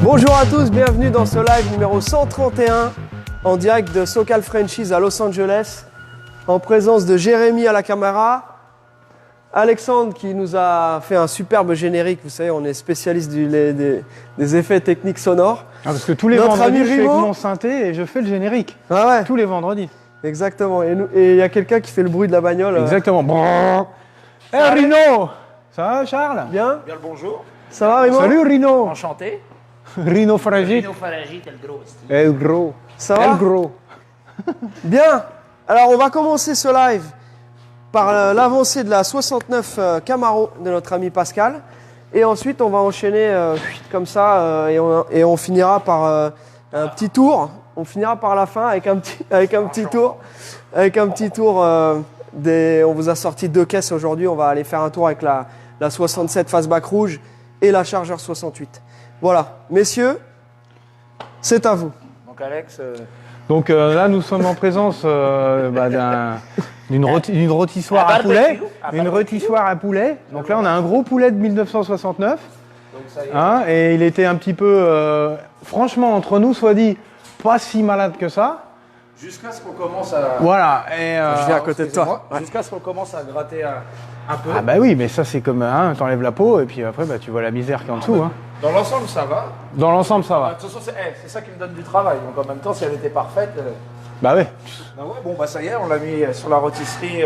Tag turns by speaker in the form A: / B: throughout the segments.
A: Bonjour à tous, bienvenue dans ce live numéro 131 en direct de SoCal Franchise à Los Angeles en présence de Jérémy à la caméra, Alexandre qui nous a fait un superbe générique, vous savez on est spécialiste des effets techniques sonores.
B: Ah, parce que tous les vendredis je fais avec mon synthé et je fais le générique, tous les vendredis.
A: Exactement, et il y a quelqu'un qui fait le bruit de la bagnole.
B: Exactement. Hé Rino, ça va Charles?
A: Bien.
C: Bien le bonjour.
A: Ça va Rimo?
B: Salut Rino.
C: Enchanté.
B: Rino Fragile.
C: Rino Faragite, El Gros.
B: El Gros.
A: Ça va?
B: El Gros.
A: Bien. Alors on va commencer ce live par l'avancée de la 69 Camaro de notre ami Pascal. Et ensuite on va enchaîner comme ça et on finira par un petit tour. On finira par la fin avec un petit tour. On vous a sorti 2 caisses aujourd'hui. On va aller faire un tour avec la 67 Fastback rouge et la Charger 68. Voilà, messieurs, c'est à vous.
C: Donc Alex.
B: Donc là nous sommes en présence d'une rôtissoire à poulet. Une rôtissoire à poulet. Donc là on a un gros poulet de 1969.
C: Donc ça y est.
B: Et il était un petit peu, franchement entre nous soit dit, pas si malade que ça.
C: Jusqu'à ce qu'on commence à.
B: Voilà.
A: Je viens à côté de toi.
C: Jusqu'à ce qu'on commence à gratter un peu.
B: Ah bah oui, mais ça c'est comme, t'enlèves la peau et puis après tu vois la misère qu'il y a en dessous.
C: Dans l'ensemble, ça va.
B: Dans l'ensemble, ça va.
C: De toute façon, c'est ça qui me donne du travail. Donc en même temps, si elle était parfaite.
B: Bah ouais.
C: Bah ça y est, on l'a mis sur la rôtisserie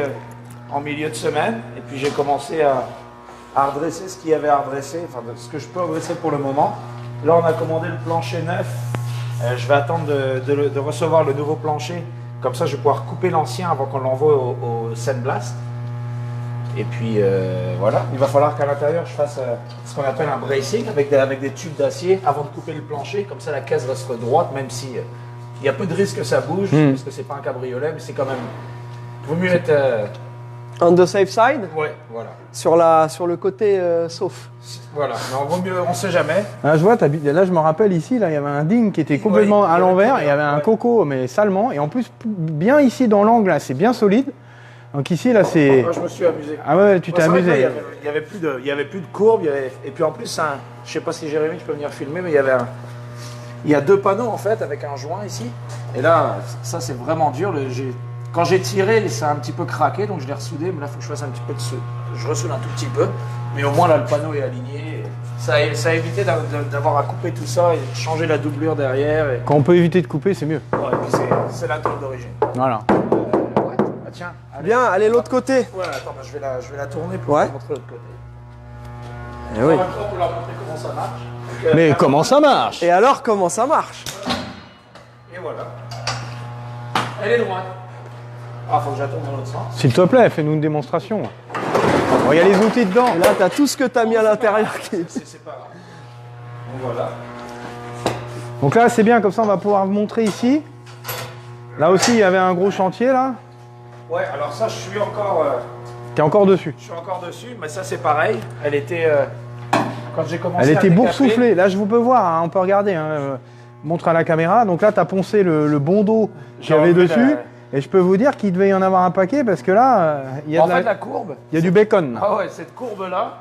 C: en milieu de semaine. Et puis j'ai commencé à redresser ce qu'il y avait à redresser, enfin ce que je peux redresser pour le moment. Là, on a commandé le plancher neuf. Je vais attendre de recevoir le nouveau plancher. Comme ça, je vais pouvoir couper l'ancien avant qu'on l'envoie au Sandblast. Et puis voilà, il va falloir qu'à l'intérieur je fasse ce qu'on appelle un bracing avec des tubes d'acier avant de couper le plancher. Comme ça la caisse reste droite, même si il y a peu de risque que ça bouge, parce que c'est pas un cabriolet, mais c'est quand même. Il vaut mieux être.
A: On the safe side.
C: Ouais, voilà.
A: Sur le côté sauf.
C: Voilà, mais vaut mieux, on sait jamais.
B: Ah, je vois, là je me rappelle ici, là il y avait un ding qui était complètement à l'envers, et il y avait un coco mais salement, et en plus bien ici dans l'angle, c'est bien solide. Donc ici là c'est.
C: Moi je me suis amusé.
B: Ah ouais, tu t'es amusé.
C: Il y avait plus de courbes, et puis en plus je sais pas si Jérémy tu peux venir filmer, mais il y a 2 panneaux en fait avec un joint ici. Et là ça c'est vraiment dur. Quand j'ai tiré, ça a un petit peu craqué, donc je l'ai ressoudé, mais là il faut que je fasse un petit peu je ressoude un tout petit peu, mais au moins là le panneau est aligné. Ça a évité d'avoir à couper tout ça et changer la doublure derrière.
B: Quand on peut éviter de couper, c'est mieux.
C: Ouais, et puis c'est la tôle d'origine.
B: Voilà.
C: Ah, tiens,
A: Bien, allez l'autre côté.
C: Ouais, attends, je vais la tourner pour vous montrer l'autre côté.
A: Eh oui.
C: En même temps, pour leur montrer comment ça marche. Donc,
B: Mais comment ça marche?
A: Et alors, comment ça marche?
C: Et voilà. Elle est droite. Ah, faut que je la tourne dans l'autre sens.
B: S'il te plaît, fais-nous une démonstration. Bon, il y a les outils dedans.
A: Et là, t'as tout ce que t'as mis à l'intérieur qui...
C: C'est pas grave. Donc voilà.
B: Donc là c'est bien, comme ça on va pouvoir vous montrer ici. Là aussi il y avait un gros chantier là.
C: Ouais, alors ça, je suis encore
B: dessus.
C: Je suis encore dessus, mais ça, c'est pareil. Elle était... quand j'ai commencé
B: Elle
C: à
B: était
C: décaper,
B: boursouflée. Là je vous peux voir, on peut regarder. montre à la caméra. Donc là, tu as poncé le bon dos qu'il y avait
C: enlevé
B: dessus. Et je peux vous dire qu'il devait y en avoir un paquet parce que là, il y a,
C: la courbe,
B: il y a du bacon.
C: ah ouais, cette courbe-là,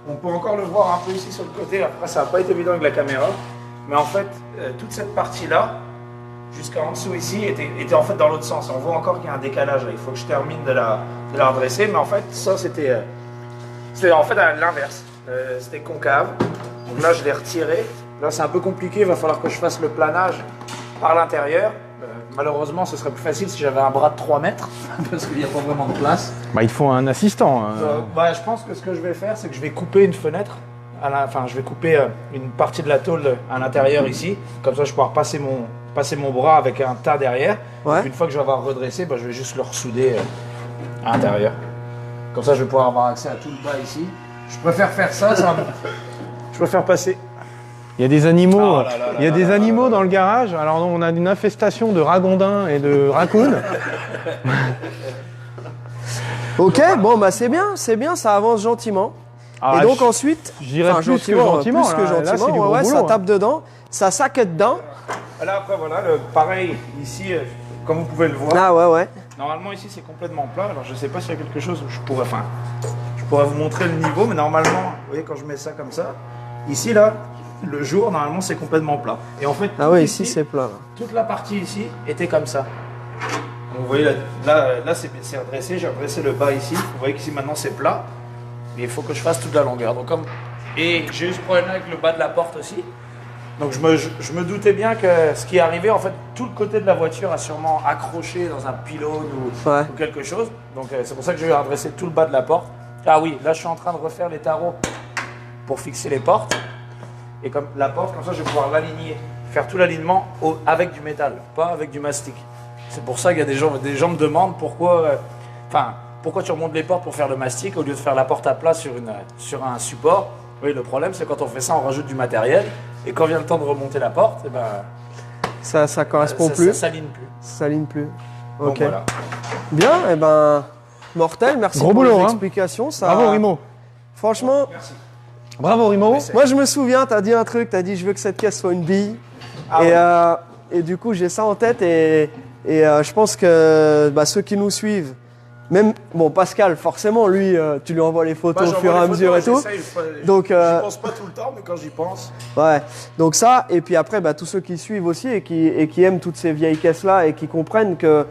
C: on peut encore le voir un peu ici sur le côté. Après, ça n'a pas été évident avec la caméra. Mais en fait, toute cette partie-là, jusqu'en dessous ici, était en fait dans l'autre sens. On voit encore qu'il y a un décalage. Là. Il faut que je termine de la redresser. Mais en fait, ça, c'était en fait à l'inverse. C'était concave. Donc là, je l'ai retiré. Là, c'est un peu compliqué. Il va falloir que je fasse le planage par l'intérieur. Malheureusement, ce serait plus facile si j'avais un bras de 3 mètres, parce qu'il n'y a pas vraiment de place.
B: Bah, il faut un assistant.
C: Je pense que ce que je vais faire, c'est que je vais couper une fenêtre. Je vais couper une partie de la tôle à l'intérieur ici. Comme ça, je vais pouvoir passer mon bras avec un tas derrière.
A: Ouais.
C: Une fois que je vais avoir redressé, je vais juste le ressouder à l'intérieur. Comme ça, je vais pouvoir avoir accès à tout le bas ici. Je préfère faire ça. Je préfère passer.
B: Il y a des animaux,
C: Oh là là
B: il y a
C: là
B: des
C: là là
B: animaux
C: là là.
B: dans le garage. Alors on a une infestation de ragondins et de raccoons.
A: Ok, bon, bah c'est bien, ça avance gentiment.
B: Ah,
A: et donc ensuite,
B: je dirais plus que gentiment,
A: plus que
B: là,
A: gentiment,
B: c'est du gros
A: ouais,
B: boulot,
A: ça
B: hein.
A: tape dedans, ça saque dedans.
C: Là, après, voilà, pareil, ici, comme vous pouvez le voir.
A: Ah ouais.
C: Normalement, ici, c'est complètement plat. Alors, je ne sais pas s'il y a quelque chose où je pourrais vous montrer le niveau, mais normalement, vous voyez, quand je mets ça comme ça, ici, là, le jour, normalement, c'est complètement plat. Et en fait,
A: Ah ouais, ici c'est plat. Là.
C: toute la partie ici était comme ça. Donc, vous voyez, là c'est redressé. J'ai redressé le bas ici. Vous voyez qu'ici, maintenant, c'est plat. Mais il faut que je fasse toute la longueur. Donc, Et j'ai eu ce problème avec le bas de la porte aussi. Donc je me doutais bien que ce qui est arrivé, en fait, tout le côté de la voiture a sûrement accroché dans un pylône ou quelque chose. Donc c'est pour ça que j'ai redressé tout le bas de la porte. Ah oui, là je suis en train de refaire les tarots pour fixer les portes. Et comme la porte, comme ça je vais pouvoir l'aligner, faire tout l'alignement avec du métal, pas avec du mastic. C'est pour ça qu'il y a des gens me demandent pourquoi tu remontes les portes pour faire le mastic au lieu de faire la porte à plat sur un support. Oui, le problème c'est quand on fait ça, on rajoute du matériel. Et quand vient le temps de remonter la porte, eh ben,
A: Ça correspond plus.
C: Ça s'aligne plus.
A: Ça s'aligne plus.
C: Donc
A: Ok.
C: voilà.
A: Bien, et ben mortel, merci
B: Gros
A: pour
B: boulot,
A: les
B: hein.
A: explications. Ça,
B: Bravo Rimo.
A: Franchement,
C: Merci.
B: Bravo Rimo.
A: moi je me souviens, t'as dit un truc, t'as dit je veux que cette caisse soit une bille. Et du coup j'ai ça en tête et je pense que ceux qui nous suivent, même Pascal, forcément lui, tu lui envoies les photos au fur et à mesure et tout. Donc,
C: j'y pense pas tout le temps, mais quand j'y pense.
A: Ouais, donc ça, et puis après, tous ceux qui suivent aussi et qui aiment toutes ces vieilles caisses-là et qui comprennent que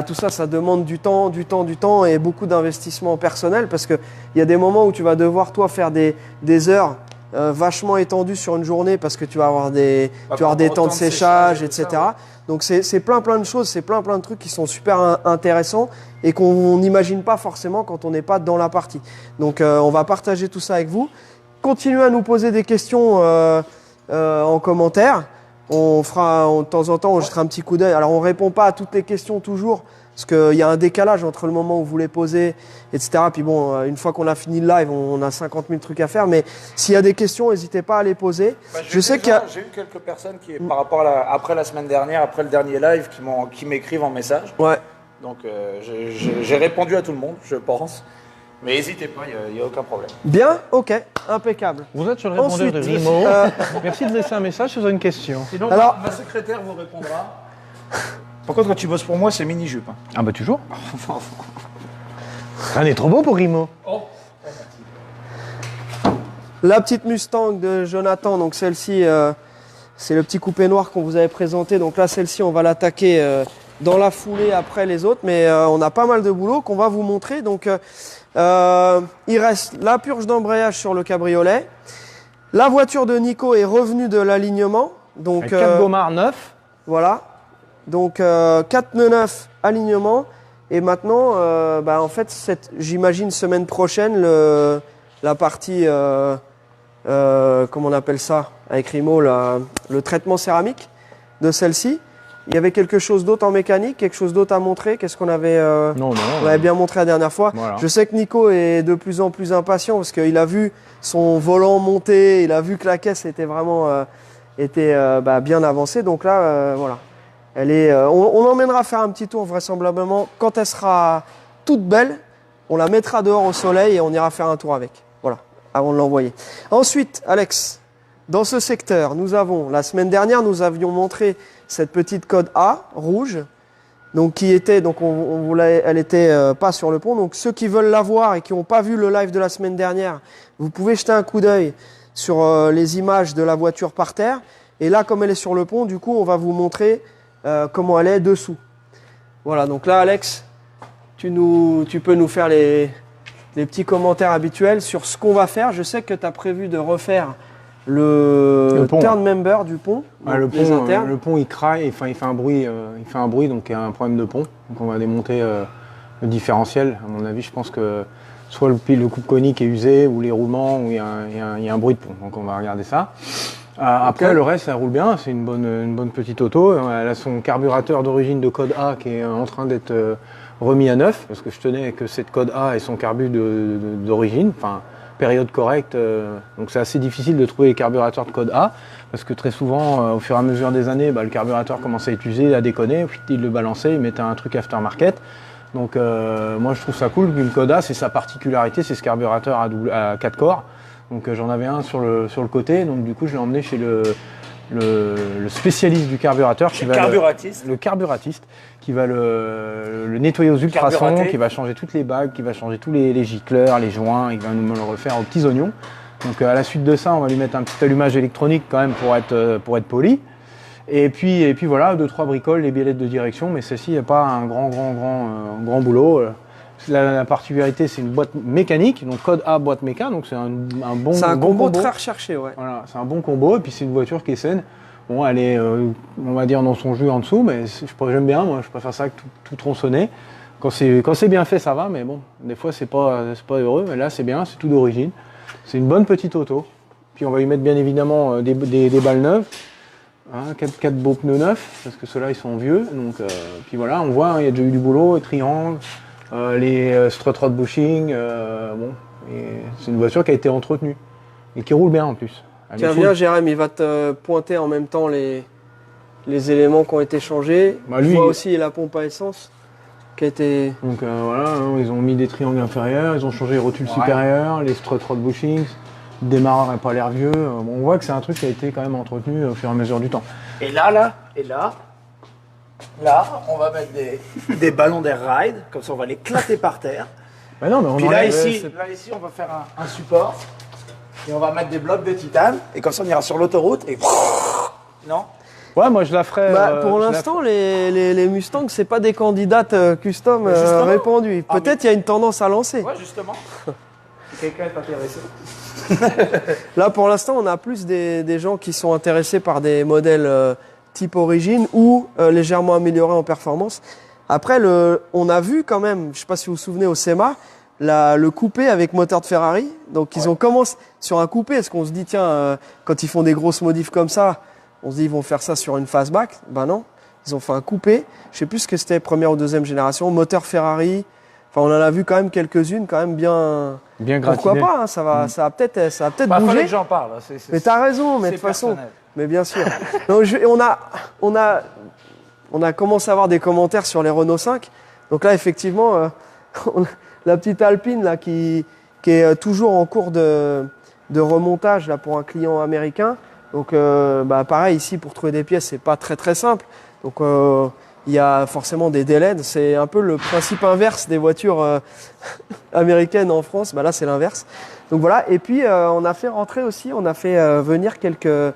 A: tout ça, ça demande du temps et beaucoup d'investissement personnel parce qu'il y a des moments où tu vas devoir, toi, faire des heures vachement étendues sur une journée parce que tu vas avoir des temps de séchage, etc.
C: Ça, ouais.
A: Donc c'est plein de choses, c'est plein de trucs qui sont super intéressants et qu'on n'imagine pas forcément quand on n'est pas dans la partie. Donc on va partager tout ça avec vous. Continuez à nous poser des questions en commentaire. De temps en temps, on jettera un petit coup d'œil. Alors on ne répond pas à toutes les questions toujours parce qu'il y a un décalage entre le moment où vous les posez, etc. Puis bon, une fois qu'on a fini le live, on a 50 000 trucs à faire. Mais s'il y a des questions, n'hésitez pas à les poser.
C: J'ai eu quelques personnes qui, par rapport après la semaine dernière, après le dernier live, qui m'écrivent en message.
A: Ouais.
C: Donc j'ai répondu à tout le monde, je pense. Mais n'hésitez pas, il n'y a aucun problème.
A: Bien, ok, impeccable.
B: Vous êtes sur le répondeur de
A: Ensuite,
B: Rimo. Merci de laisser un message si vous avez une question.
C: Sinon,
A: Alors-
C: ma secrétaire vous répondra. Par contre, quand tu bosses pour moi, c'est mini-jupe. Hein.
B: Ah bah toujours. On est trop beau pour Rimo.
A: La petite Mustang de Jonathan, donc celle-ci, c'est le petit coupé noir qu'on vous avait présenté. Donc là, celle-ci, on va l'attaquer dans la foulée après les autres. Mais on a pas mal de boulot qu'on va vous montrer. Donc il reste la purge d'embrayage sur le cabriolet. La voiture de Nico est revenue de l'alignement. Donc
B: 4 gommards neufs.
A: voilà. Donc 4 nœuds neufs, alignement. Et maintenant, en fait, j'imagine semaine prochaine, la partie, comment on appelle ça avec Rimo, le traitement céramique de celle-ci. Il y avait quelque chose d'autre en mécanique, quelque chose d'autre à montrer. Qu'est-ce qu'on avait
B: Non.
A: On avait bien montré la dernière fois.
B: Voilà.
A: Je sais que Nico est de plus en plus impatient parce qu'il a vu son volant monter, il a vu que la caisse était vraiment bien avancée. Donc là, voilà. On emmènera faire un petit tour vraisemblablement quand elle sera toute belle. On la mettra dehors au soleil et on ira faire un tour avec. Voilà, avant de l'envoyer. Ensuite, Alex, dans ce secteur, nous avons, la semaine dernière, nous avions montré cette petite code A, rouge, donc qui était, donc elle était pas sur le pont. Donc ceux qui veulent la voir et qui n'ont pas vu le live de la semaine dernière, vous pouvez jeter un coup d'œil sur les images de la voiture par terre. Et là, comme elle est sur le pont, du coup, on va vous montrer comment elle est dessous. Voilà, donc là, Alex, tu peux nous faire les petits commentaires habituels sur ce qu'on va faire. Je sais que tu as prévu de refaire le
B: pont,
A: turn member du pont.
B: Ah, le pont, il craille, enfin, il fait un bruit, donc il y a un problème de pont. Donc on va démonter le différentiel. À mon avis, je pense que soit le coupe conique est usé, ou les roulements, ou il y a un bruit de pont. Donc on va regarder ça. Après, le reste, ça roule bien. C'est une bonne petite auto. Elle a son carburateur d'origine de code A qui est en train d'être remis à neuf, parce que je tenais que cette code A ait son carbu d'origine. Enfin, période correcte, donc c'est assez difficile de trouver les carburateurs de code A, parce que très souvent, au fur et à mesure des années, le carburateur commençait à être usé, à déconner, il le balançait, il mettait un truc aftermarket. Donc moi je trouve ça cool qu'une code A, c'est sa particularité, c'est ce carburateur à 4 corps. Donc j'en avais un sur le côté, donc du coup je l'ai emmené chez le spécialiste du carburateur, le carburatiste, qui va le nettoyer aux ultrasons, qui va changer toutes les bagues, qui va changer tous les gicleurs, les joints, il va nous le refaire aux petits oignons. Donc à la suite de ça, on va lui mettre un petit allumage électronique quand même pour être poli. Et puis voilà, 2-3 bricoles, les biellettes de direction, mais celle-ci, il n'y a pas un grand boulot. La particularité, c'est une boîte mécanique, donc code A, boîte méca, donc c'est un bon
A: C'est un
B: bon
A: combo très recherché, ouais.
B: Voilà, c'est un bon combo, et puis c'est une voiture qui est saine. Bon, elle est, on va dire, dans son jus en dessous, mais j'aime bien, moi, je préfère ça que tout tronçonner. Quand c'est bien fait, ça va, mais bon, des fois, c'est pas heureux, mais là, c'est bien, c'est tout d'origine. C'est une bonne petite auto. Puis on va lui mettre bien évidemment des balles neuves, hein, 4 beaux pneus neufs, parce que ceux-là, ils sont vieux. Donc, puis voilà, on voit, il y a déjà eu du boulot, les triangles, les strut rod bushing, c'est une voiture qui a été entretenue et qui roule bien en plus.
A: Tiens, viens, Jérém, il va te pointer en même temps les éléments qui ont été changés.
B: Lui,
A: je vois aussi la pompe à essence qui a été...
B: Donc voilà, hein, ils ont mis des triangles inférieurs, ils ont changé les rotules supérieures, les strut rod bushings, le démarreur n'a pas l'air vieux. On voit que c'est un truc qui a été quand même entretenu au fur et à mesure du temps.
C: Et là, on va mettre des ballons d'air ride, comme ça on va l'éclater par terre.
B: Bah non, mais on
C: Puis là ici, on va faire un support et on va mettre des blocs de titane et comme ça on ira sur l'autoroute et non.
B: Ouais, moi je la ferais.
A: pour l'instant, les Mustangs, c'est pas des candidates custom répandues. Peut-être il y a une tendance à lancer.
C: Ouais, justement. Si quelqu'un est intéressé.
A: Là, pour l'instant, on a plus des gens qui sont intéressés par des modèles type origine ou légèrement améliorés en performance. Après, on a vu quand même, je ne sais pas si vous vous souvenez au SEMA, le coupé avec moteur de Ferrari. Donc ils ont commencé sur un coupé. Est-ce qu'on se dit, tiens, quand ils font des grosses modifs comme ça, on se dit ils vont faire ça sur une fastback? Ben non, ils ont fait un coupé. Je ne sais plus ce que c'était, première ou deuxième génération, moteur Ferrari. Enfin, on en a vu quand même quelques-unes, quand même bien
B: gratinées.
A: Pourquoi pas, hein, ça va peut-être
C: Bah,
A: bouger.
C: que j'en parle.
A: Mais t'as raison, mais de toute façon. Mais bien sûr. Donc, on a commencé à avoir des commentaires sur les Renault 5. Donc là, effectivement, la petite Alpine là, qui est toujours en cours de remontage là, pour un client américain. Donc pareil, ici, pour trouver des pièces, c'est pas très très simple. Donc il y a forcément des délais. C'est un peu le principe inverse des voitures américaines en France. Là, c'est l'inverse. Donc voilà. Et puis, on a fait rentrer aussi, on a fait venir quelques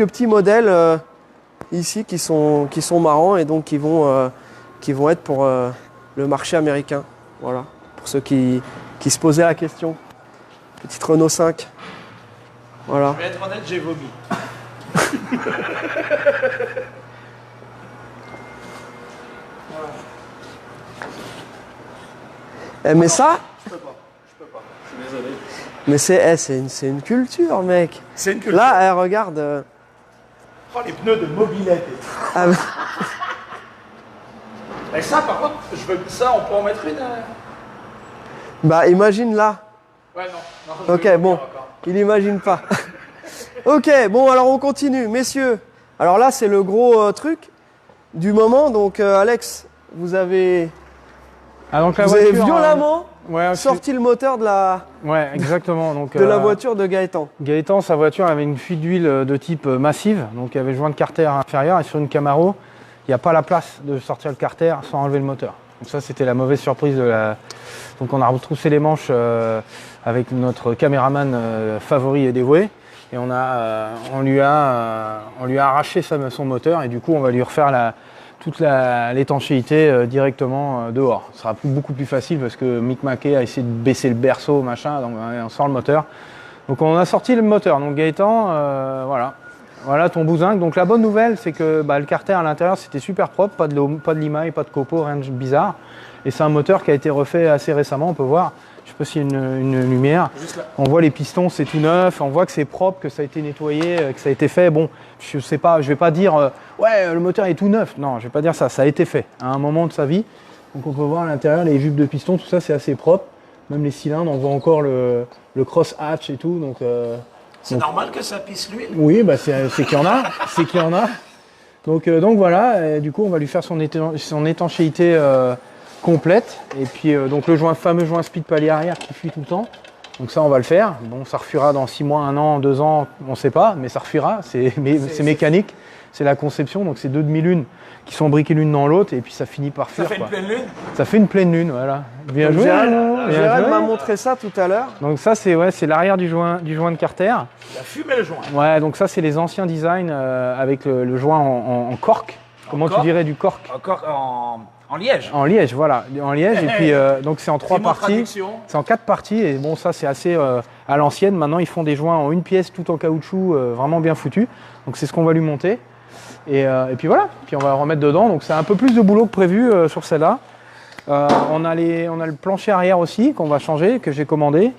A: petits modèles ici qui sont marrants et donc qui vont être pour le marché américain. Voilà. Pour ceux qui se posaient la question. Petite Renault 5. Voilà.
C: Je vais être honnête, j'ai vomi.
A: Mais ça,
C: Je peux pas. Je suis désolé.
A: mais c'est une culture, mec.
C: C'est une culture.
A: Là, regarde.
C: Oh, les pneus de mobilette.
A: Ah, mais-
C: Et ça, par contre, on peut en mettre une.
A: imagine là.
C: Ouais, non.
A: Ok, bon. Il imagine pas. Ok, bon, alors on continue. Messieurs, alors là, c'est le gros truc du moment. Donc, Alex, vous avez
B: Ah, donc la
A: Vous
B: voiture,
A: avez violemment
B: ouais,
A: sorti le moteur de la
B: ouais, exactement. Donc,
A: de la voiture de Gaëtan.
B: Gaëtan, sa voiture avait une fuite d'huile de type massive, donc il y avait le joint de carter inférieur, et sur une Camaro, il n'y a pas la place de sortir le carter sans enlever le moteur. Donc ça, c'était la mauvaise surprise de la... Donc on a retroussé les manches avec notre caméraman favori et dévoué, et on lui a arraché son moteur, et du coup on va lui refaire toute l'étanchéité directement dehors. Ce sera beaucoup plus facile parce que Mick Mackey a essayé de baisser le berceau, machin, donc on sort le moteur. Donc on a sorti le moteur. Donc Gaëtan, voilà ton bouzinc. Donc la bonne nouvelle, c'est que le carter à l'intérieur c'était super propre, pas de limaille, pas de copeaux, rien de bizarre. Et c'est un moteur qui a été refait assez récemment, on peut voir. Je sais pas s'il y a une lumière. On voit les pistons, c'est tout neuf. On voit que c'est propre, que ça a été nettoyé, que ça a été fait. Bon, je sais pas, je vais pas dire ouais, le moteur est tout neuf. Non, je vais pas dire ça. Ça a été fait à un moment de sa vie. Donc on peut voir à l'intérieur les jupes de piston, tout ça c'est assez propre. Même les cylindres, on voit encore le cross hatch et tout. Donc
C: c'est normal que ça pisse l'huile.
B: oui, c'est qu'il y en a, c'est qu'il y en a. Donc voilà. Et du coup, on va lui faire son étanchéité complète. Et puis donc le fameux joint speed palier arrière qui fuit tout le temps. Donc ça on va le faire. Bon, ça refuira dans 6 mois, 1 an, 2 ans, on ne sait pas, mais ça refuira. C'est mécanique, c'est la conception. Donc c'est 2 demi-lunes qui sont briquées l'une dans l'autre et puis ça finit par fuir.
C: Ça fait une pleine lune.
B: Ça fait une pleine lune, voilà. Bien joué.
A: Gérald m'a montré ça tout à l'heure.
B: Donc ça c'est l'arrière du joint de carter.
C: Il a fumé le joint.
B: Ouais, donc ça c'est les anciens designs avec le joint en cork. Comment tu dirais du cork?
C: En liège.
B: En liège, voilà, en liège. Et puis donc c'est en 3 parties, c'est en 4 parties. Et bon, ça c'est assez à l'ancienne. Maintenant ils font des joints en une pièce, tout en caoutchouc, vraiment bien foutu. Donc c'est ce qu'on va lui monter. Et puis voilà, puis on va remettre dedans. Donc c'est un peu plus de boulot que prévu sur celle-là. On a le plancher arrière aussi qu'on va changer, que j'ai commandé.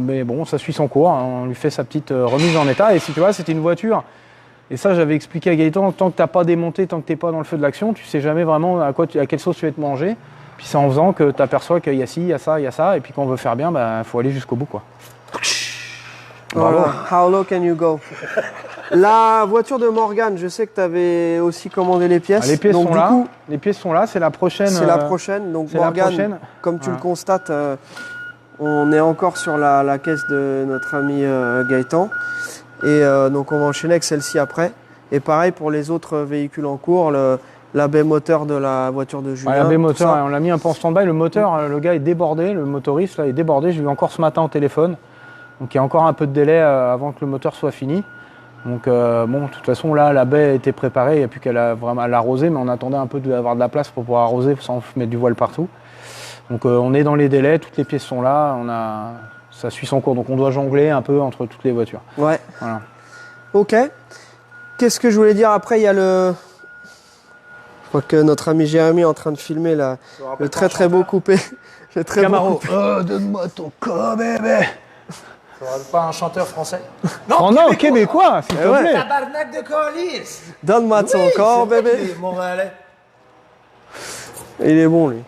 B: Mais bon, ça suit son cours. Hein. On lui fait sa petite remise en état. Et si tu vois, c'était une voiture. Et ça, j'avais expliqué à Gaëtan, tant que tu n'as pas démonté, tant que tu n'es pas dans le feu de l'action, tu ne sais jamais vraiment à quelle sauce tu vas te manger. Puis c'est en faisant que tu aperçois qu'il y a ci, il y a ça, il y a ça. Et puis quand on veut faire bien, faut aller jusqu'au bout, quoi.
A: Voilà. How low can you go? La voiture de Morgane, je sais que tu avais aussi commandé les pièces.
B: Les pièces
A: donc,
B: sont là. Les pièces sont là, c'est la prochaine.
A: C'est la prochaine. Donc Morgane, comme tu le constates, on est encore sur la caisse de notre ami Gaëtan. Et donc on va enchaîner avec celle-ci après. Et pareil pour les autres véhicules en cours, la baie moteur de la voiture de Julien.
B: La baie moteur, on l'a mis un peu en stand-by. Le moteur, le gars est débordé, le motoriste là, est débordé. Je l'ai eu encore ce matin au téléphone. Donc il y a encore un peu de délai avant que le moteur soit fini. Donc bon, de toute façon là, la baie était préparée, il n'y a plus qu'à vraiment l'arroser, mais on attendait un peu d'avoir de la place pour pouvoir arroser sans mettre du voile partout. Donc on est dans les délais, toutes les pièces sont là, ça suit son cours, donc on doit jongler un peu entre toutes les voitures.
A: Ouais.
B: Voilà.
A: Ok. Qu'est-ce que je voulais dire après? Il y a Je crois que notre ami Jérémy est en train de filmer le très très beau coupé. Le très
B: Camaro.
A: beau coupé.
B: Oh, donne-moi ton corps, bébé.
C: Ça va pas un chanteur français?
B: Oh non, québécois, s'il te plaît.
C: Tabarnak de colis.
A: Donne-moi ton corps, bébé. Il est bon, lui.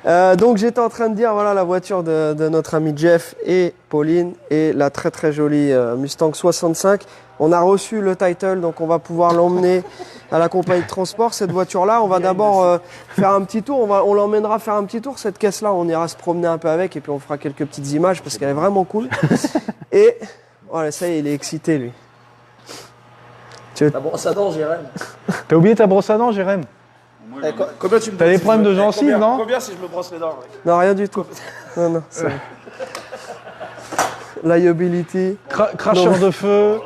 A: Donc j'étais en train de dire, voilà la voiture de notre ami Jeff et Pauline et la très très jolie Mustang 65. On a reçu le title, donc on va pouvoir l'emmener à la compagnie de transport. Cette voiture-là, on va d'abord faire un petit tour. On l'emmènera faire un petit tour. Cette caisse-là, on ira se promener un peu avec et puis on fera quelques petites images parce qu'elle est vraiment cool. Et voilà, ça y est, il est excité, lui.
C: Ta brosse à dents, Jérém.
B: T'as oublié ta brosse à dents, Jérém?
C: Combien tu me
B: T'as des problèmes de gencives, non?
C: Combien si je me brosse les dents?
A: Non, rien du tout. Non, c'est liability.
B: Cracheur de feu.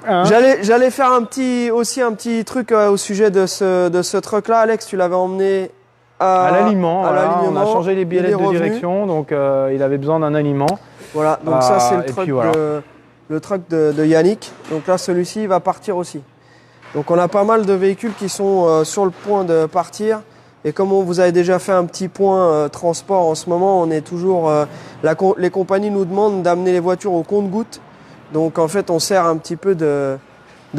A: J'allais faire un petit truc au sujet de ce truck-là. Alex, tu l'avais emmené
B: à l'aliment. Voilà, on a changé les
A: il
B: billets
A: est
B: de
A: revenu.
B: direction, donc il avait besoin d'un aliment.
A: Voilà, donc ça c'est
B: et
A: le truck de Yannick. Donc là, celui-ci il va partir aussi. Donc on a pas mal de véhicules qui sont sur le point de partir. Et comme on vous avait déjà fait un petit point transport en ce moment, on est toujours les compagnies nous demandent d'amener les voitures au compte-gouttes. Donc en fait, on sert un petit peu de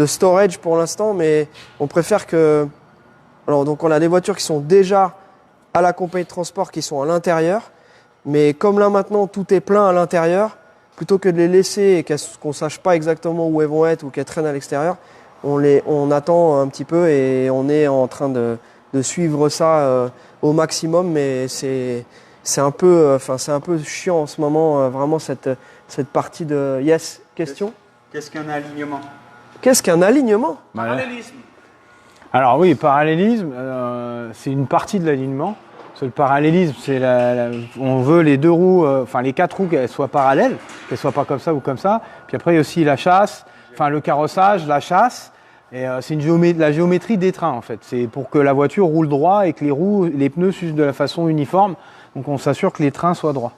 A: storage pour l'instant, mais on préfère que... Alors donc on a des voitures qui sont déjà à la compagnie de transport, qui sont à l'intérieur. Mais comme là maintenant, tout est plein à l'intérieur, plutôt que de les laisser et qu'on ne sache pas exactement où elles vont être ou qu'elles traînent à l'extérieur, on attend un petit peu et on est en train de de suivre ça au maximum, mais c'est un peu, c'est un peu chiant en ce moment, vraiment cette partie de. Yes, question.
D: Qu'est-ce qu'un alignement?
A: Qu'est-ce qu'un alignement?
C: Parallélisme.
B: Alors oui, parallélisme, c'est une partie de l'alignement. Parce que le parallélisme, c'est on veut les deux roues, les quatre roues qu'elles soient parallèles, qu'elles soient pas comme ça ou comme ça. Puis après, il y a aussi la chasse, le carrossage, la chasse. Et c'est la géométrie des trains en fait. C'est pour que la voiture roule droit et que les pneus s'usent de la façon uniforme. Donc on s'assure que les trains soient droits.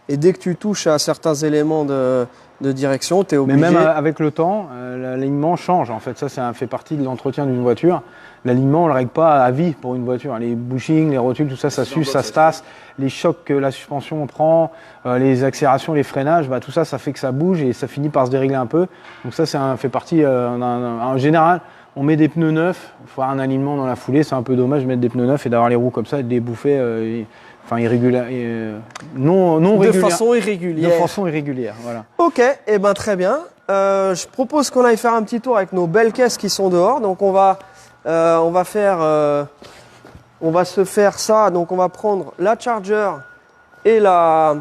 A: Et dès que tu touches à certains éléments de direction, tu es obligé.
B: Mais même avec le temps, l'alignement change en fait. Ça fait partie de l'entretien d'une voiture. L'alignement, on ne le règle pas à vie pour une voiture. Les bushings, les rotules, tout ça, ça s'use, ça se tasse. Les chocs que la suspension prend, les accélérations, les freinages, tout ça, ça fait que ça bouge et ça finit par se dérégler un peu. Donc ça fait partie. En général, on met des pneus neufs. Il faut avoir un alignement dans la foulée. C'est un peu dommage de mettre des pneus neufs et d'avoir les roues comme ça et de les bouffer. Irrégulière,
A: de façon irrégulière.
B: De façon irrégulière, voilà.
A: Ok, et très bien. Je propose qu'on aille faire un petit tour avec nos belles caisses qui sont dehors. Donc on va se faire ça. Donc on va prendre la Charger et la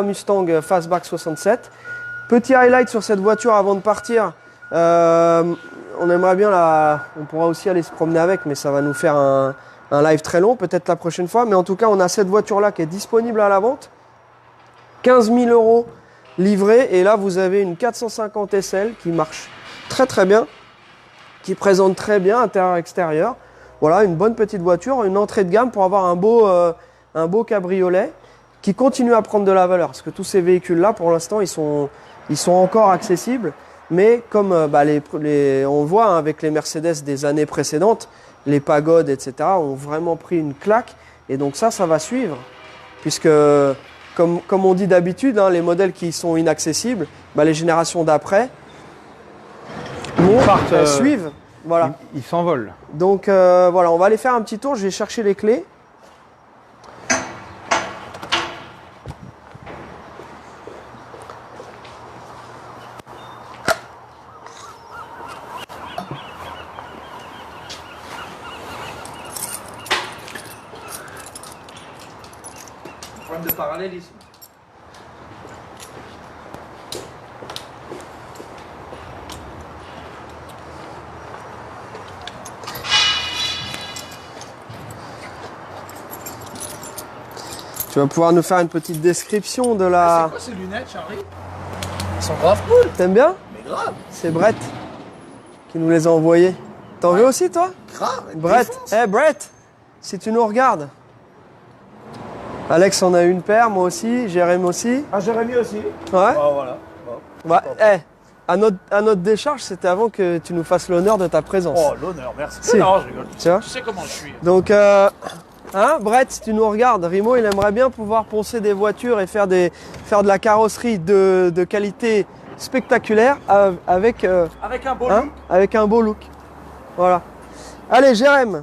A: Mustang Fastback 67. Petit highlight sur cette voiture avant de partir. On aimerait bien on pourra aussi aller se promener avec, mais ça va nous faire un live très long, peut-être la prochaine fois. Mais en tout cas, on a cette voiture-là qui est disponible à la vente. 15 000 € livrée. Et là, vous avez une 450 SL qui marche très très bien, qui présente très bien intérieur-extérieur. Voilà, une bonne petite voiture, une entrée de gamme pour avoir un beau cabriolet qui continue à prendre de la valeur. Parce que tous ces véhicules-là, pour l'instant, ils sont encore accessibles. Mais comme on voit avec les Mercedes des années précédentes, les pagodes, etc., ont vraiment pris une claque. Et donc ça va suivre. Puisque, comme on dit d'habitude, les modèles qui sont inaccessibles, les générations d'après suivent. Voilà.
B: Ils s'envolent.
A: Donc voilà, on va aller faire un petit tour. Je vais chercher les clés.
C: Problème de parallélisme.
A: Tu vas pouvoir nous faire une petite description de la.
C: C'est quoi ces lunettes, Charlie? Elles sont grave cool.
A: T'aimes bien?
C: Mais grave.
A: C'est Brett qui nous les a envoyés. T'en veux aussi, toi?
C: Grave.
A: Brett. Brett, si tu nous regardes. Alex en a une paire, moi aussi, Jérémy aussi.
C: Ah, Jérémy aussi.
A: Ouais.
C: Voilà.
A: À notre décharge, c'était avant que tu nous fasses l'honneur de ta présence.
C: Oh, l'honneur, merci.
A: Si.
C: Non, je rigole.
A: Tu vois?
C: Tu sais comment je suis.
A: Donc, Brett, si tu nous regardes, Rimo, il aimerait bien pouvoir poncer des voitures et faire de la carrosserie de qualité spectaculaire avec
C: un beau look.
A: avec un beau look. Voilà. Allez, Jérémy,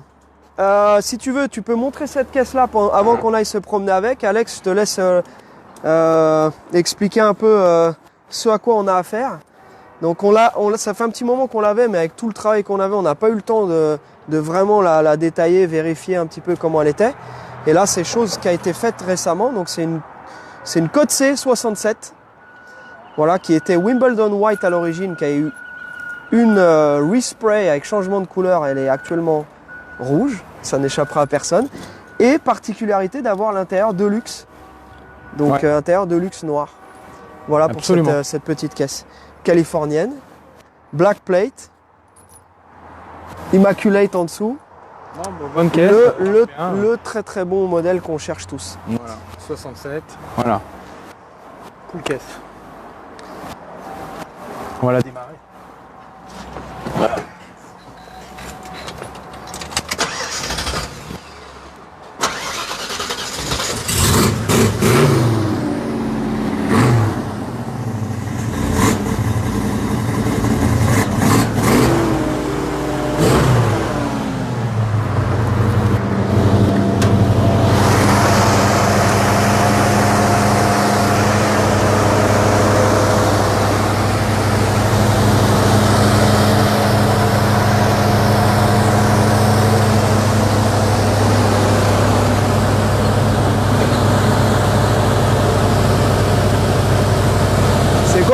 A: si tu veux, tu peux montrer cette caisse-là avant qu'on aille se promener avec. Alex, je te laisse expliquer un peu ce à quoi on a affaire. Donc ça fait un petit moment qu'on l'avait, mais avec tout le travail qu'on avait, on n'a pas eu le temps de vraiment la détailler, vérifier un petit peu comment elle était. Et là, c'est chose qui a été faite récemment. Donc c'est une Code C 67, voilà, qui était Wimbledon White à l'origine, qui a eu une respray avec changement de couleur. Elle est actuellement rouge, ça n'échappera à personne. Et particularité d'avoir l'intérieur de luxe, donc intérieur de luxe noir. Voilà. Absolument. Pour cette petite caisse californienne, black plate, immaculate en dessous.
B: Bonne caisse.
A: Le très très bon modèle qu'on cherche tous.
B: Voilà, 67. Voilà. Cool caisse. On va la démarrer.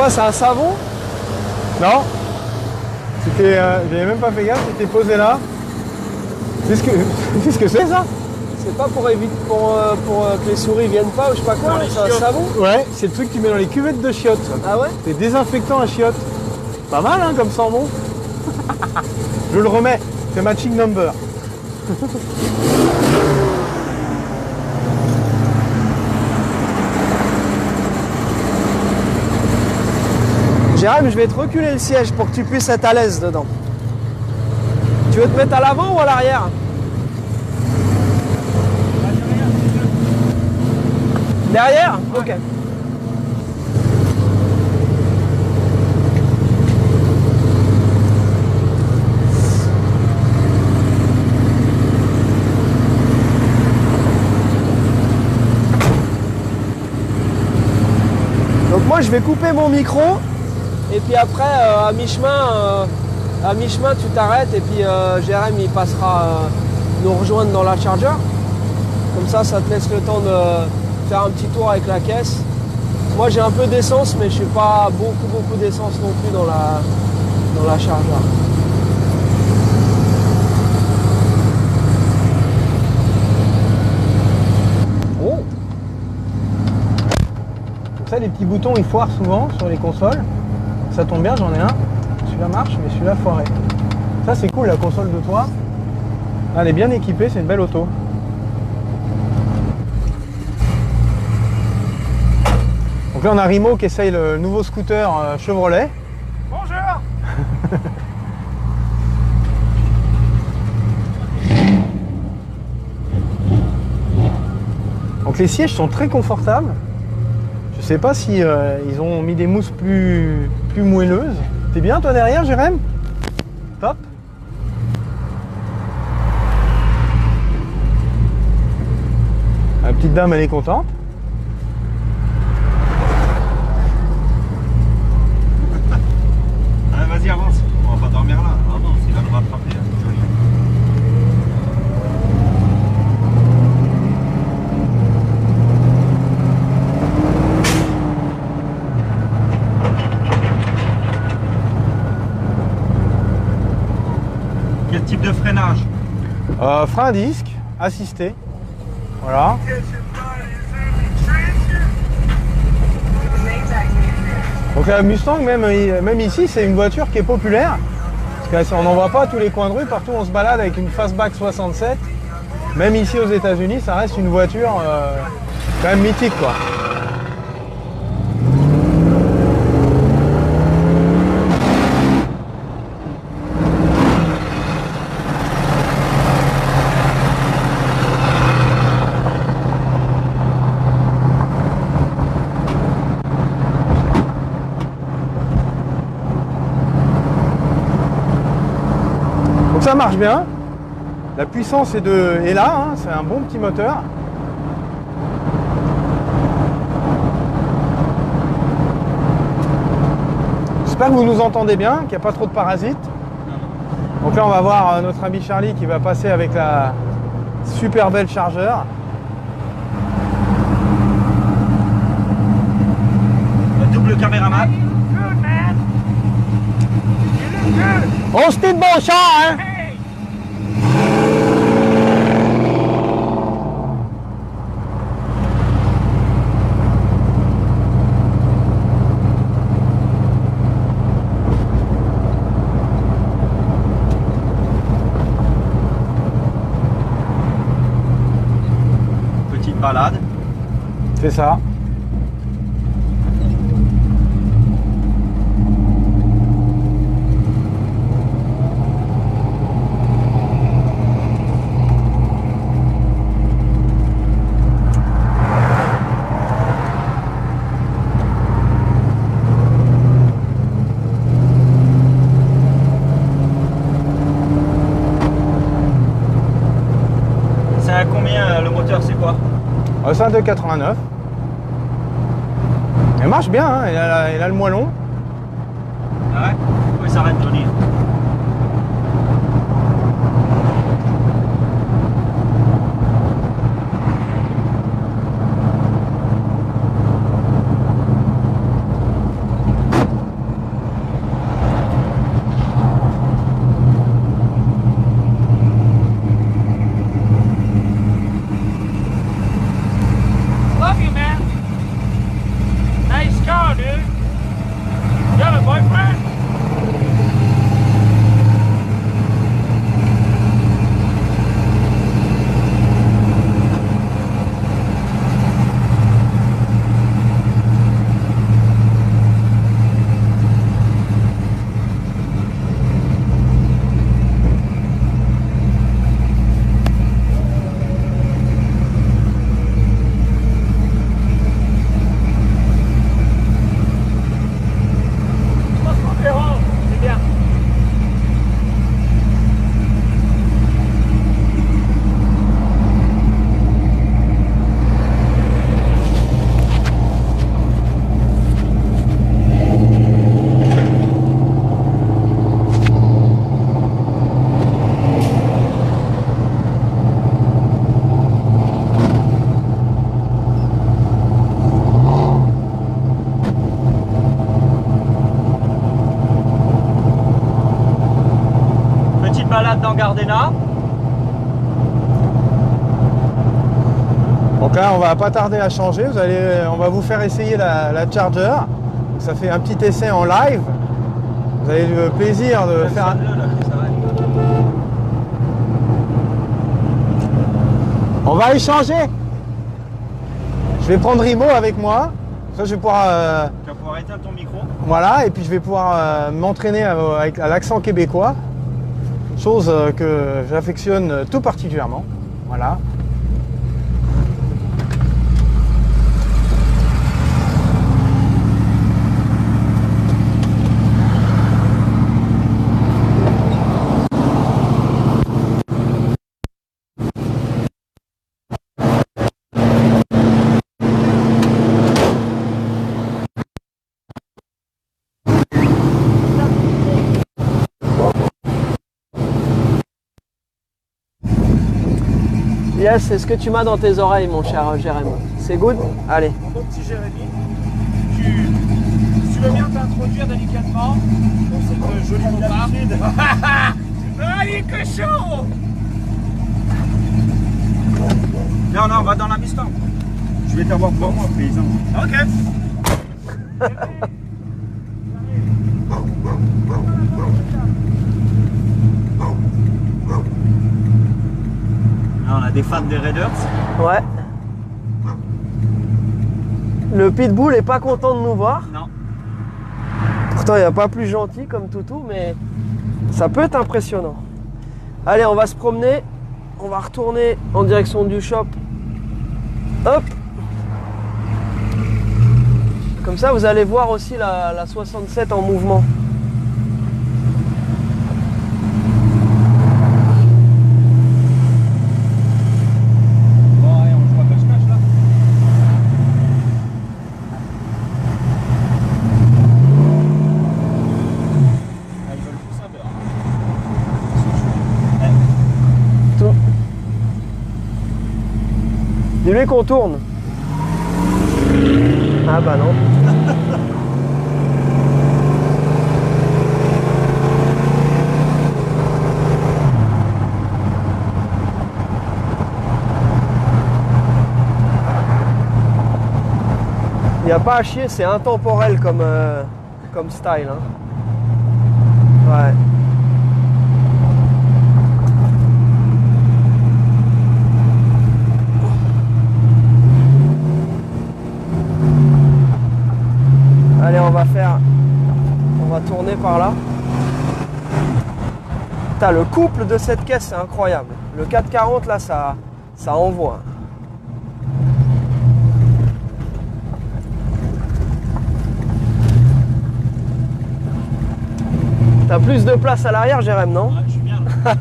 A: quoi, c'est un savon?
B: Non. C'était, j'avais même pas fait gaffe, c'était posé là. C'est ce que, c'est ce que c'est ça?
A: C'est pas pour éviter que les souris viennent pas ou je sais pas quoi, c'est un savon?
B: Ouais, c'est le truc que tu mets dans les cuvettes de chiottes.
A: Ah ouais?
B: C'est désinfectant à chiottes. Pas mal hein, comme savon. Je le remets, c'est matching number.
A: Jérém, je vais te reculer le siège pour que tu puisses être à l'aise dedans. Tu veux te mettre à l'avant ou à l'arrière? Derrière? Ok. Donc moi je vais couper mon micro et puis après à mi-chemin tu t'arrêtes et puis Jérém il passera nous rejoindre dans la charger. Comme ça te laisse le temps de faire un petit tour avec la caisse. Moi j'ai un peu d'essence mais je suis pas beaucoup d'essence non plus dans la charger.
B: Oh. Comme ça les petits boutons ils foirent souvent sur les consoles. Ça tombe bien, j'en ai un. Celui-là marche mais celui-là foiré. Ça c'est cool la console de toit. Elle est bien équipée, c'est une belle auto. Donc là on a Rimo qui essaye le nouveau scooter Chevrolet.
C: Bonjour.
B: Donc les sièges sont très confortables. Je sais pas si ils ont mis des mousses plus moelleuses. T'es bien toi derrière Jérém? Top. La petite dame elle est contente.
D: Vas-y, avance. On va pas dormir là. Ah non, il va nous rattraper. Joli. Quel type de freinage?
B: Frein à disque, assisté. Voilà. Donc la Mustang, même ici, c'est une voiture qui est populaire. Parce qu'on n'en voit pas à tous les coins de rue. Partout, on se balade avec une Fastback 67. Même ici aux États-Unis, ça reste une voiture quand même mythique, quoi. Donc ça marche bien. La puissance est là, hein, c'est un bon petit moteur. J'espère que vous nous entendez bien, qu'il n'y a pas trop de parasites. Donc là on va voir notre ami Charlie qui va passer avec la super belle chargeur.
D: Double caméraman.
B: On se dit de bon chat, hein?
D: Petite balade.
B: C'est ça.
D: C'est à combien le moteur, c'est quoi?
B: C'est un 2,89. Elle marche bien, hein, elle a le moellon.
D: Ah ouais? Oui, ça arrête de venir.
E: en Gardena.
B: Donc là, on va pas tarder à changer. On va vous faire essayer la Charger. Ça fait un petit essai en live. Vous avez le plaisir de faire un... On va échanger. Je vais prendre Rimo avec moi. Ça, je vais pouvoir...
E: Tu vas pouvoir éteindre ton micro.
B: Voilà, et puis je vais pouvoir m'entraîner à l'accent québécois. Chose que j'affectionne tout particulièrement. Voilà.
A: Yes, c'est ce que tu m'as dans tes oreilles, mon cher Jérémy. C'est good? Allez.
C: Mon petit Jérémy, si tu veux bien t'introduire délicatement pour cette jolie montée. Allez, cochon!
D: Non, non, on va dans la Mustang. Je vais t'avoir pour moi, paysan.
C: Ok.
E: Là, on a des fans des Raiders.
A: Ouais. Le pitbull est pas content de nous voir.
E: Non.
A: Pourtant, il n'y a pas plus gentil comme toutou, mais ça peut être impressionnant. Allez, on va se promener. On va retourner en direction du shop. Hop. Comme ça, vous allez voir aussi la 67 en mouvement.
E: Bon, allez, on joue à cache-cache là. Ah, ils veulent tous un beurre.
A: Tout. Dis-lui qu'on tourne. Ah bah non. Il n'y a pas à chier, c'est intemporel comme style. Hein. Ouais. Allez, on va tourner par là. Putain, le couple de cette caisse, c'est incroyable. Le 440 là, ça envoie. T'as plus de place à l'arrière, Jérém, non?
E: Ouais, je suis bien là.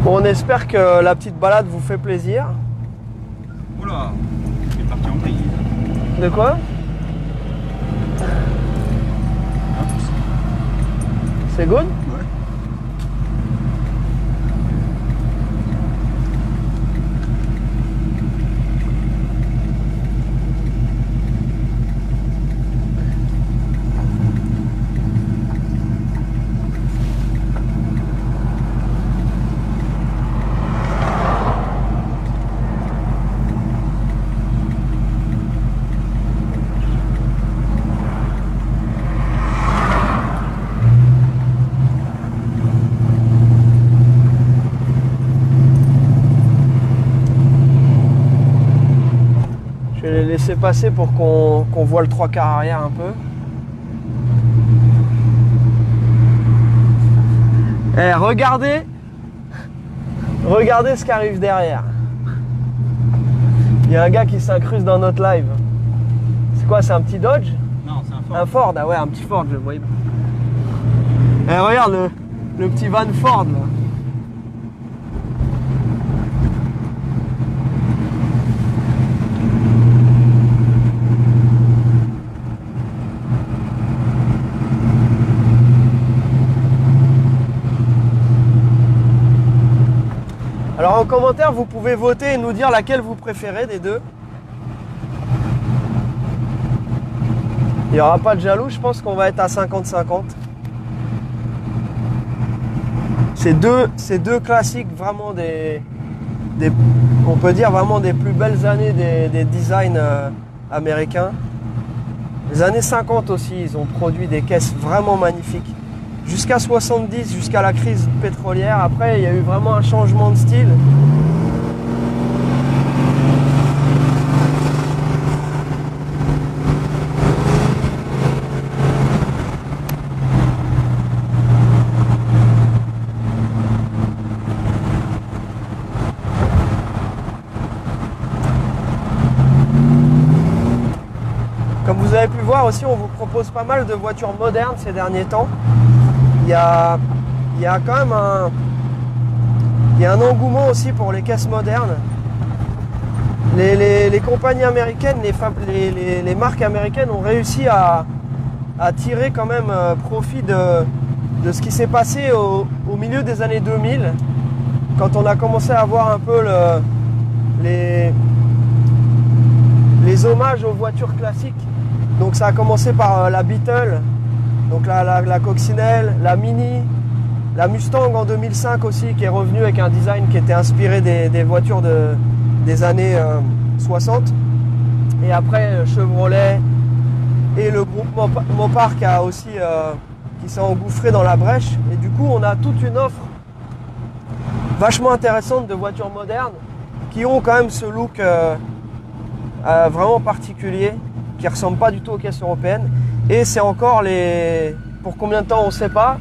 A: Bon, on espère que la petite balade vous fait plaisir.
D: Oula, il est parti en vrille.
A: De quoi? C'est good?
D: Ouais.
A: Je vais les laisser passer pour qu'on voit le 3/4 arrière un peu. Eh, regardez Regardez ce qui arrive derrière. Il y a un gars qui s'incruste dans notre live. C'est quoi, c'est un petit Dodge?
E: Non, c'est un Ford.
A: Un Ford, ah ouais, un petit Ford, je le voyais. Eh, regarde le petit van Ford là. Alors en commentaire, vous pouvez voter et nous dire laquelle vous préférez des deux. Il n'y aura pas de jaloux, je pense qu'on va être à 50-50. C'est deux classiques vraiment on peut dire vraiment des plus belles années des designs américains. Les années 50 aussi, ils ont produit des caisses vraiment magnifiques. Jusqu'à 70, jusqu'à la crise pétrolière. Après, il y a eu vraiment un changement de style. Comme vous avez pu voir aussi, on vous propose pas mal de voitures modernes ces derniers temps. Il y a quand même un engouement aussi pour les caisses modernes. Les compagnies américaines, les marques américaines ont réussi à tirer quand même profit de ce qui s'est passé au milieu des années 2000, quand on a commencé à voir un peu les hommages aux voitures classiques. Donc ça a commencé par la Beetle, donc la Coccinelle, la Mini, la Mustang en 2005 aussi, qui est revenue avec un design qui était inspiré des voitures des années 60. Et après Chevrolet et le groupe Mopar qui s'est engouffré dans la brèche. Et du coup, on a toute une offre vachement intéressante de voitures modernes qui ont quand même ce look vraiment particulier, qui ne ressemble pas du tout aux caisses européennes. Et c'est encore pour combien de temps on ne sait pas,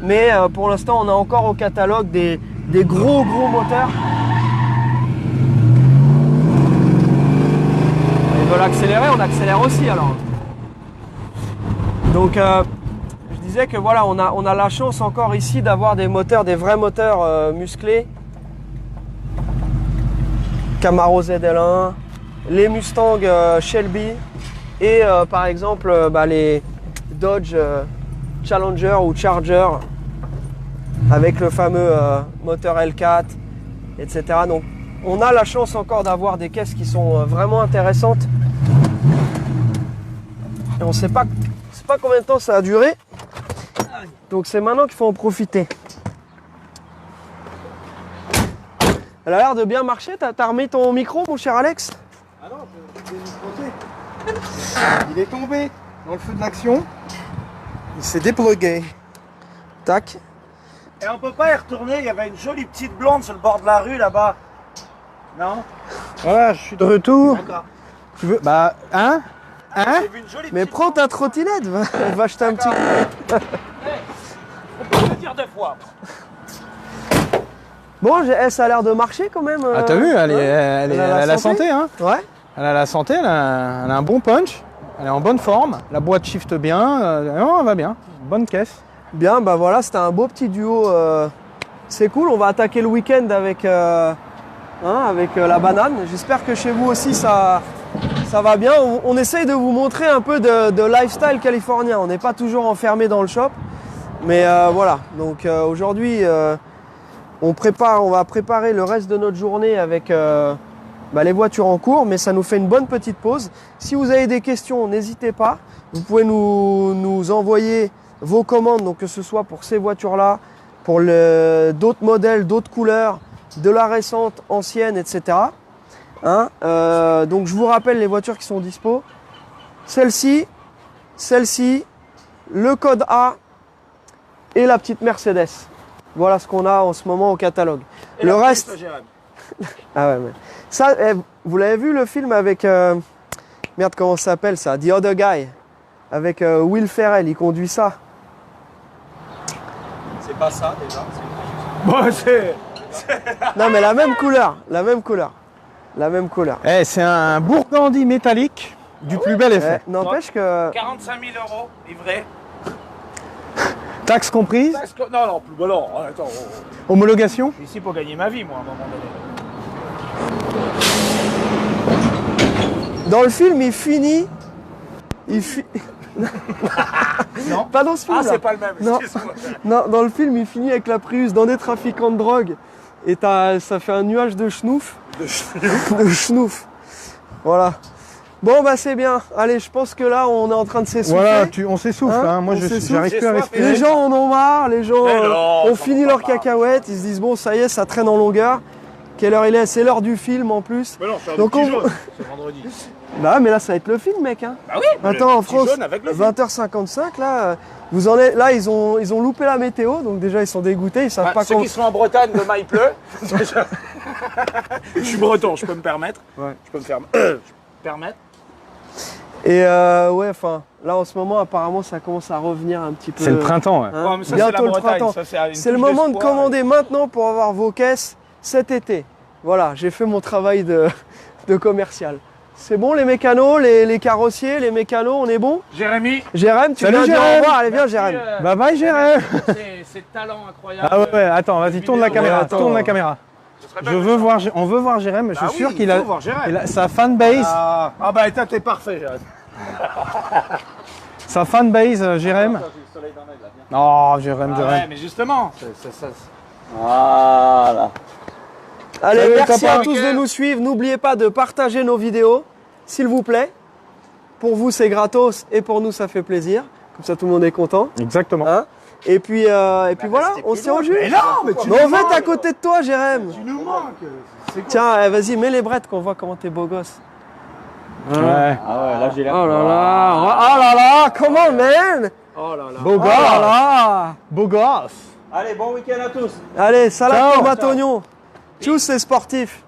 A: mais pour l'instant on a encore au catalogue des gros moteurs. Ils veulent accélérer, on accélère aussi alors. Donc je disais que voilà, on a la chance encore ici d'avoir des vrais moteurs musclés. Camaro ZL1, les Mustang Shelby et par exemple les Dodge Challenger ou Charger avec le fameux moteur L4, etc. Donc on a la chance encore d'avoir des caisses qui sont vraiment intéressantes. Et on ne sait pas combien de temps ça a duré. Donc c'est maintenant qu'il faut en profiter. Elle a l'air de bien marcher. T'as remis ton micro, mon cher Alex?
B: Ah non, je l'ai mis de côté. Il est tombé dans le feu de l'action. Il s'est déplugué.
A: Tac.
C: Et on peut pas y retourner, il y avait une jolie petite blonde sur le bord de la rue là-bas. Non?
B: Voilà, je suis de retour.
C: D'accord.
B: Tu veux. Bah, hein?
C: J'ai vu une jolie
A: Mais
C: petite
A: prends ta trottinette, va acheter un petit coup.
C: On peut le dire deux fois.
A: Bon, ça a l'air de marcher quand même.
B: Ah, t'as vu, elle a la santé, hein?
A: Ouais.
B: Elle a la santé, elle a un bon punch, elle est en bonne forme, la boîte shift bien, non, elle va bien, bonne caisse.
A: Bien, bah voilà, c'était un beau petit duo. C'est cool, on va attaquer le week-end avec la banane. J'espère que chez vous aussi ça va bien. On essaye de vous montrer un peu de lifestyle californien. On n'est pas toujours enfermé dans le shop. Mais voilà, donc aujourd'hui on va préparer le reste de notre journée avec les voitures en cours, mais ça nous fait une bonne petite pause. Si vous avez des questions, n'hésitez pas. Vous pouvez nous envoyer vos commandes, donc que ce soit pour ces voitures-là, pour d'autres modèles, d'autres couleurs, de la récente, ancienne, etc. Donc je vous rappelle les voitures qui sont dispo. Celle-ci, le code A et la petite Mercedes. Voilà ce qu'on a en ce moment au catalogue.
C: Et
A: le
C: la
A: reste...
C: police, Jérôme.
A: Ah ouais, mais... Ça, vous l'avez vu le film avec... Merde, comment ça s'appelle ça? The Other Guy. Avec Will Ferrell, il conduit ça.
E: C'est pas ça déjà.
B: Bon,
A: Non, mais la même couleur. La même couleur. La même couleur.
B: Eh, c'est un Burgundy métallique du plus bel effet.
A: N'empêche que.
C: 45 000 € livré.
B: Taxe comprise,
C: Non, non, plus bon, attends.
B: homologation.
C: Je suis ici pour gagner ma vie, moi, à un moment donné.
A: Dans le film, il finit.
C: Non.
A: Pas dans ce film.
C: Ah, c'est pas le même,
A: Non.
C: excuse-moi.
A: Non, dans le film, il finit avec la Prius dans des trafiquants de drogue. Et ça fait un nuage de schnouf. De schnouf. Voilà. Bon, bah c'est bien. Allez, je pense que là, on est en train de s'essouffler.
B: Voilà, on s'essouffle.
A: Hein,
B: Moi,
A: on s'essouffle.
B: j'arrive plus à
C: J'ai soif,
B: respirer.
A: Les gens en ont marre, les gens
C: Mais non,
A: ont
C: ça
A: fini
C: va
A: leurs
C: pas.
A: cacahuètes, ils se disent bon ça y est, ça traîne en longueur. Quelle heure il est? C'est l'heure du film en plus.
C: Mais non, c'est un
A: Donc
C: petit
A: on-
C: jaune, c'est vendredi.
A: Bah mais là ça va être le film mec hein.
C: Bah oui, mais
A: Attends
C: le
A: en
C: petit
A: France,
C: jaune avec le film.
A: 20h55 là, vous en êtes là ils ont loupé la météo donc déjà ils sont dégoûtés, ils savent pas
C: Ceux
A: quand.
C: qui sont en Bretagne, demain il pleut. Je suis breton, je peux me permettre.
A: Ouais.
C: Je peux me permettre.
A: Et ouais enfin là en ce moment apparemment ça commence à revenir un petit peu.
B: C'est le printemps. Ouais.
A: hein.
C: Ouais, mais ça, c'est
A: Bientôt
C: la
A: le
C: Bretagne,
A: printemps.
C: ça, c'est une
A: C'est le
C: touche
A: moment de
C: d'espoir.
A: commander maintenant pour avoir vos caisses cet été. Voilà, j'ai fait mon travail de commercial. C'est bon les mécanos, les carrossiers, les mécanos, on est bon?
C: Jérémy,
A: Jérém, tu
B: Salut,
A: viens dire au
B: Jérém.
A: revoir, allez viens Jérém.
B: Bye bye, Jérém.
C: c'est talent incroyable.
B: Ah ouais, attends, vas-y, tourne la caméra.
A: attends.
B: Tourne la caméra. On veut voir Jérém. Je suis sûr qu'il a, sa fanbase.
C: Ah bah attends, t'es parfait, Jérémy.
B: Sa fanbase, Jérém. Oh, Jérém.
C: Ouais, mais justement,
A: Allez,
B: Salut,
A: merci
B: copains.
A: à tous de nous suivre. N'oubliez pas de partager nos vidéos, s'il vous plaît. Pour vous, c'est gratos et pour nous, ça fait plaisir. Comme ça, tout le monde est content.
B: Exactement.
A: Hein et puis voilà, on se tient au jus.
C: Mais non, mais tu
A: Mais on va être à côté de toi, Jérém.
C: Tu nous manques.
A: Tiens, vas-y, mets les brettes qu'on voit comment t'es beau gosse.
B: Ouais.
E: Ah ouais, là j'ai l'air.
A: Oh là là, oh là là, comment man?
C: Oh là là.
B: Beau
A: Oh
B: gosse.
A: là là.
B: Beau gosse.
E: Allez, bon week-end à tous.
A: Allez, salade
B: Ciao.
A: tomate oignon. Tchuss, c'est sportif.